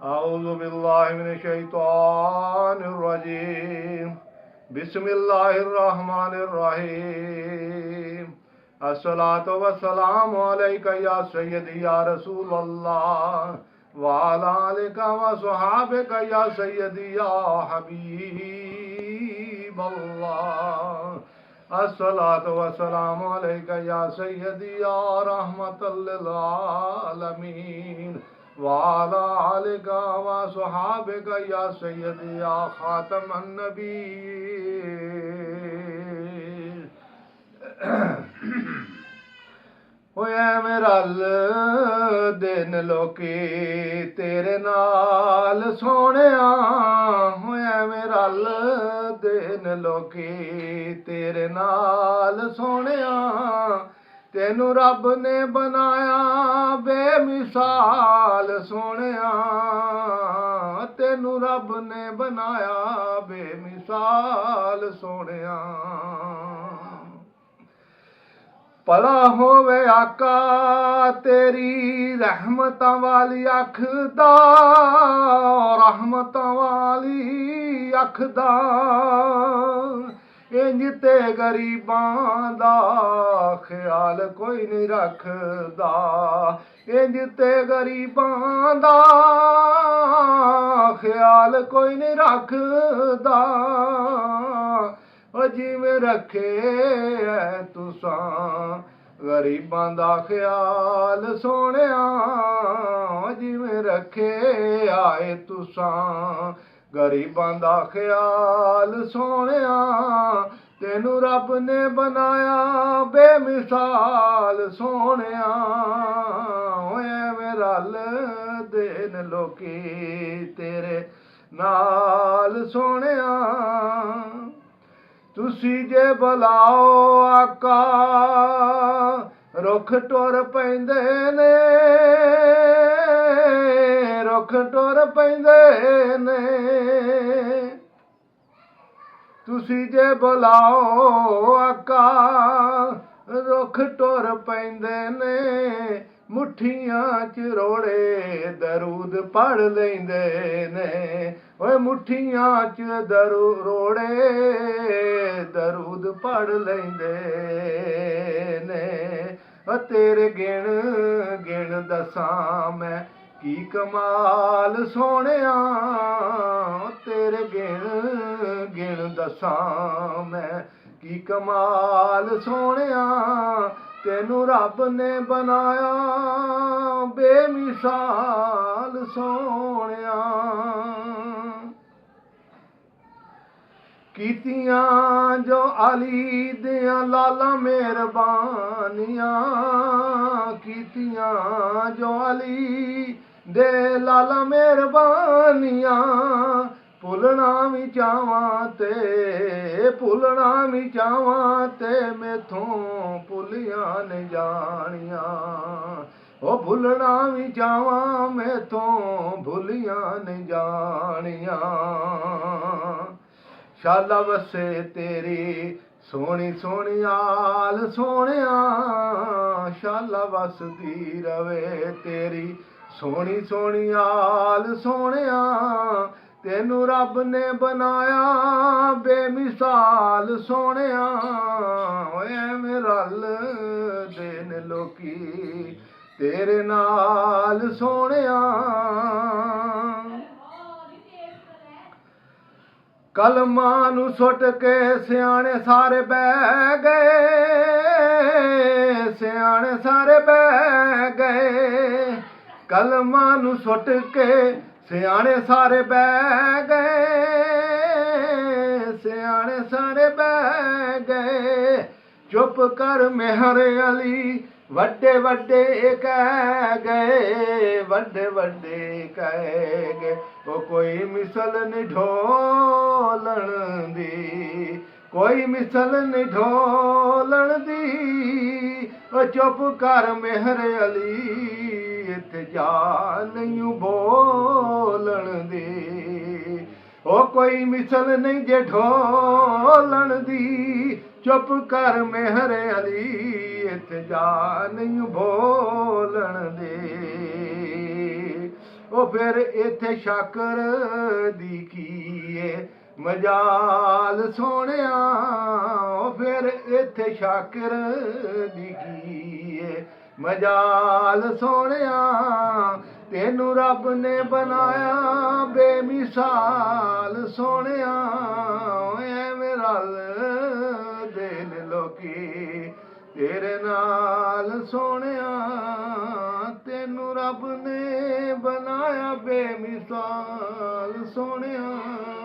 أعوذ بالله من الشيطان الرجيم بسم الله الرحمن الرحيم الصلاة والسلام عليك يا سيدي يا رسول الله وعلى آلك وصحابك يا سيدي يا حبيب الله الصلاة والسلام عليك يا سيدي يا رحمة للعالمين وعلى آلك وصحابك يا سيدي يا خاتم النبيين ਹੋਇਆ ਰਲ ਦਿਨ ਲੋਕੀ ਤੇਰੇ ਨਾਲ ਸੋਹਣਿਆ ਹੋਇਆ ਰਲ ਦਿਨ ਲੋਕੀ ਤੇਰੇ ਨਾਲ ਸੋਹਣਿਆ ਤੈਨੂੰ ਰੱਬ ਨੇ ਬਣਾਇਆ ਬੇਮਿਸਾਲ ਸੋਹਣਿਆ ਤੈਨੂੰ ਰੱਬ ਨੇ ਬਣਾਇਆ ਬੇਮਿਸਾਲ ਸੋਹਣਿਆ ਭਲਾ ਹੋਵੇ ਆਕਾ ਤੇਰੀ ਰਹਿਮਤਾਂ ਵਾਲੀ ਅੱਖ ਦਾ ਰਹਿਮਤਾਂ ਵਾਲੀ ਅੱਖ ਦਾ ਇੰਜ ਤੇ ਗਰੀਬਾਂ ਦਾ ਖਿਆਲ ਕੋਈ ਨਹੀਂ ਰੱਖਦਾ ਇੰਜ ਤੇ ਗਰੀਬਾਂ ਦਾ ਖਿਆਲ ਕੋਈ ਨਹੀਂ ਰੱਖਦਾ ਜਿਵੇਂ ਰੱਖੇ ਐ ਤੁਸਾਂ ਗਰੀਬਾਂ ਦਾ ਖਿਆਲ ਸੋਹਣਿਆ ਜਿਵੇਂ ਰੱਖੇ ਆਏ ਤੁਸਾਂ ਗਰੀਬਾਂ ਦਾ ਖਿਆਲ ਸੋਹਣਿਆ ਤੈਨੂੰ ਰੱਬ ਨੇ ਬਣਾਇਆ ਬੇਮਿਸਾਲ ਸੋਹਣਿਆ ਐਵੇਂ ਰਲ ਦੇਨ ਲੋਕੀ ਤੇਰੇ ਨਾਲ ਸੋਹਣਿਆ ਤੁਸੀਂ ਜੇ ਬੁਲਾਓ ਆਕਾ ਰੁੱਖ ਟੁਰ ਪੈਂਦੇ ਨੇ ਰੁੱਖ ਟੁਰ ਪੈਂਦੇ ਨੇ ਤੁਸੀਂ ਜੇ ਬੁਲਾਓ ਆਕਾ ਰੁੱਖ ਟੁਰ ਪੈਂਦੇ ਨੇ ਮੁੱਠੀਆਂ ਚ ਰੋੜੇ ਦਰੂਦ ਪੜ ਲੈਂਦੇ ਨੇ ਓਏ ਮੁੱਠੀਆਂ ਚ ਰੋੜੇ ਦਰੂਦ ਪੜ ਲੈਂਦੇ ਨੇ ਤੇਰੇ ਗਿਣ ਗਿਣ ਦੱਸਾਂ ਮੈਂ ਕੀ ਕਮਾਲ ਸੋਹਣਿਆ ਤੇਰੇ ਗਿਣ ਗਿਣ ਦੱਸਾਂ ਮੈਂ ਕੀ ਕਮਾਲ ਸੋਹਣਿਆ ਤੈਨੂੰ ਰੱਬ ਨੇ ਬਣਾਇਆ ਬੇਮਿਸਾਲ ਸੋਹਣਿਆ ਕੀਤੀਆਂ ਜੋ ਅਲੀ ਦੀਆਂ ਲਾਲਾਂ ਮਿਹਰਬਾਨੀਆਂ ਕੀਤੀਆਂ ਜੋ ਅਲੀ ਦੇ ਲਾਲਾਂ ਮਿਹਰਬਾਨੀਆਂ ਭੁੱਲਣਾ ਵੀ ਚਾਹਾਂ ਤੇ ਮੈਥੋਂ ਭੁੱਲੀਆਂ ਨੇ ਜਾਣੀਆਂ ਉਹ ਭੁੱਲਣਾ ਵੀ ਚਾਹਾਂ ਮੈਥੋਂ ਭੁੱਲੀਆਂ ਨੇ ਜਾਣੀਆਂ ਸ਼ਾਲਾ ਵਸੇ ਤੇਰੀ ਸੋਹਣੀ ਸੋਹਣੀ ਆਲ ਸੋਹਣਿਆ ਸ਼ਾਲਾ ਵਸਦੀ ਰਵੇ ਤੇਰੀ ਸੋਹਣੀ ਸੋਹਣੀ ਆਲ ਸੋਹਣਿਆ ਤੈਨੂੰ ਰੱਬ ਨੇ ਬਣਾਇਆ ਬੇਮਿਸਾਲ ਸੋਹਣਿਆ ਐਵੇਂ ਰਲ ਦੇਨ ਲੋਕੀ ਤੇਰੇ ਨਾਲ ਸੋਹਣਿਆ ਕਲਮਾਂ ਨੂੰ ਸੁੱਟ ਕੇ ਸਿਆਣੇ ਸਾਰੇ ਬਹਿ ਗਏ ਸਿਆਣੇ ਸਾਰੇ ਬਹਿ ਗਏ ਕਲਮਾਂ ਨੂੰ ਸੁੱਟ ਕੇ ਸਿਆਣੇ ਸਾਰੇ ਬਹਿ ਗਏ ਸਿਆਣੇ ਸਾਰੇ ਬਹਿ ਗਏ ਚੁੱਪ ਕਰ ਮੇਹਰ ਅਲੀ ਵੱਡੇ ਵੱਡੇ ਕਹਿ ਗਏ ਵੱਡੇ ਵੱਡੇ ਕਹਿ ਗਏ ਉਹ ਕੋਈ ਮਿਸਲ ਨਹੀਂ ਢੋਲਣ ਦੀ ਕੋਈ ਮਿਸਲ ਨਹੀਂ ਢੋਲਣ ਦੀ ਉਹ ਚੁੱਪ ਕਰ ਮੇਹਰ ਅਲੀ ਇੱਥੇ ਜਾ ਨਹੀਂ ਬੋਲਣ ਦੀ ਉਹ ਕੋਈ ਮਿਸਲ ਨਹੀਂ ਜੇ ਢੋਲਣ ਦੀ ਚੁੱਪ ਕਰ ਮੇਹਰ ਅਲੀ ਇੱਥੇ ਜਾ ਨਹੀਂ ਬੋਲਣ ਦੇ ਉਹ ਫਿਰ ਇੱਥੇ ਸ਼ਾਕਰ ਦੀ ਕੀ ਏ ਮਜਾਲ ਸੋਹਣਿਆ, ਉਹ ਫਿਰ ਇੱਥੇ ਸ਼ਾਕਰ ਦੀ ਕੀ ਏ ਮਜਾਲ ਸੋਹਣਿਆ, ਤੈਨੂੰ ਰੱਬ ਨੇ ਬਣਾਇਆ ਬੇਮਿਸਾਲ ਸੋਹਣਿਆ, ਐਵੇਂ ਰਲਦੇ ਨੇ ਲੋਕੀ ਤੇਰੇ ਨਾਲ ਸੋਹਣਿਆ, ਤੈਨੂੰ ਰੱਬ ਨੇ ਬਣਾਇਆ ਬੇਮਿਸਾਲ ਸੋਹਣਿਆ।